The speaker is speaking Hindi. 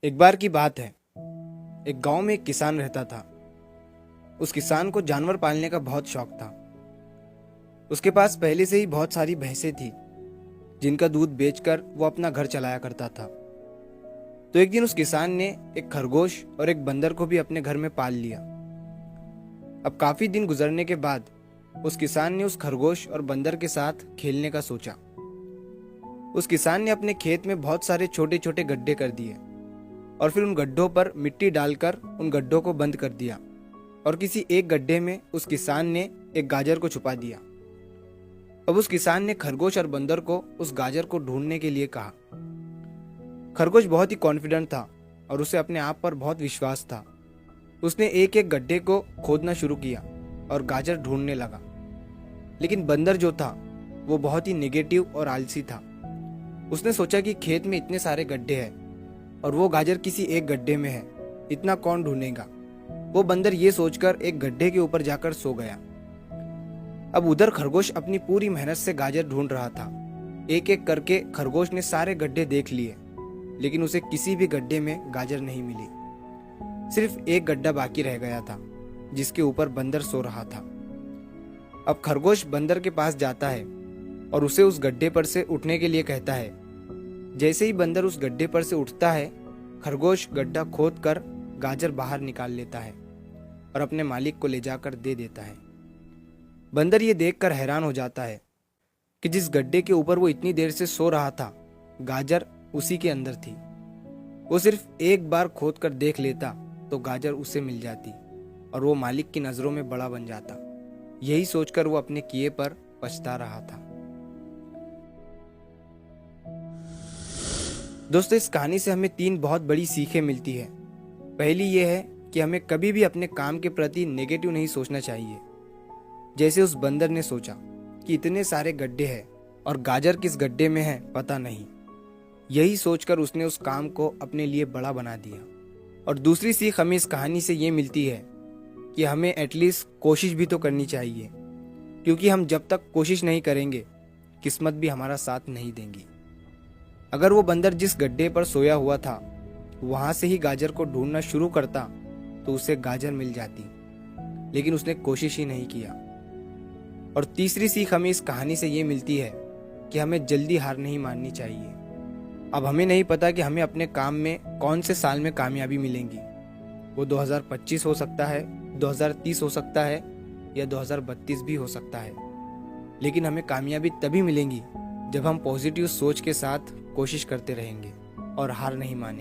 एक बार की बात है। एक गांव में एक किसान रहता था। उस किसान को जानवर पालने का बहुत शौक था। उसके पास पहले से ही बहुत सारी भैंसें थी जिनका दूध बेचकर वो अपना घर चलाया करता था। तो एक दिन उस किसान ने एक खरगोश और एक बंदर को भी अपने घर में पाल लिया। अब काफी दिन गुजरने के बाद उस किसान ने उस खरगोश और बंदर के साथ खेलने का सोचा। उस किसान ने अपने खेत में बहुत सारे छोटे छोटे गड्ढे कर दिए और फिर उन गड्ढों पर मिट्टी डालकर उन गड्ढों को बंद कर दिया और किसी एक गड्ढे में उस किसान ने एक गाजर को छुपा दिया। अब उस किसान ने खरगोश और बंदर को उस गाजर को ढूंढने के लिए कहा। खरगोश बहुत ही कॉन्फिडेंट था और उसे अपने आप पर बहुत विश्वास था। उसने एक एक गड्ढे को खोदना शुरू किया और गाजर ढूंढने लगा। लेकिन बंदर जो था वो बहुत ही नेगेटिव और आलसी था। उसने सोचा कि खेत में इतने सारे गड्ढे हैं और वो गाजर किसी एक गड्ढे में है, इतना कौन ढूंढेगा। वो बंदर ये सोचकर एक गड्ढे के ऊपर जाकर सो गया। अब उधर खरगोश अपनी पूरी मेहनत से गाजर ढूंढ रहा था। एक एक करके खरगोश ने सारे गड्ढे देख लिए, लेकिन उसे किसी भी गड्ढे में गाजर नहीं मिली। सिर्फ एक गड्ढा बाकी रह गया था जिसके ऊपर बंदर सो रहा था। अब खरगोश बंदर के पास जाता है और उसे उस गड्ढे पर से उठने के लिए कहता है। जैसे ही बंदर उस गड्ढे पर से उठता है, खरगोश गड्ढा खोद कर गाजर बाहर निकाल लेता है और अपने मालिक को ले जाकर दे देता है। बंदर ये देखकर हैरान हो जाता है कि जिस गड्ढे के ऊपर वो इतनी देर से सो रहा था, गाजर उसी के अंदर थी। वो सिर्फ एक बार खोद कर देख लेता तो गाजर उसे मिल जाती और वो मालिक की नजरों में बड़ा बन जाता। यही सोचकर वो अपने किए पर पछता रहा था। दोस्तों, इस कहानी से हमें 3 बहुत बड़ी सीखें मिलती है। पहली ये है कि हमें कभी भी अपने काम के प्रति नेगेटिव नहीं सोचना चाहिए। जैसे उस बंदर ने सोचा कि इतने सारे गड्ढे हैं और गाजर किस गड्ढे में है पता नहीं। यही सोचकर उसने उस काम को अपने लिए बड़ा बना दिया। और दूसरी सीख हमें इस कहानी से ये मिलती है कि हमें एटलीस्ट कोशिश भी तो करनी चाहिए, क्योंकि हम जब तक कोशिश नहीं करेंगे किस्मत भी हमारा साथ नहीं देंगी। अगर वो बंदर जिस गड्ढे पर सोया हुआ था वहां से ही गाजर को ढूंढना शुरू करता तो उसे गाजर मिल जाती, लेकिन उसने कोशिश ही नहीं किया। और तीसरी सीख हमें इस कहानी से ये मिलती है कि हमें जल्दी हार नहीं माननी चाहिए। अब हमें नहीं पता कि हमें अपने काम में कौन से साल में कामयाबी मिलेंगी। वो 2025 हो सकता है, 2030 हो सकता है या 2032 भी हो सकता है, लेकिन हमें कामयाबी तभी मिलेंगी जब हम पॉजिटिव सोच के साथ कोशिश करते रहेंगे और हार नहीं मानेंगे।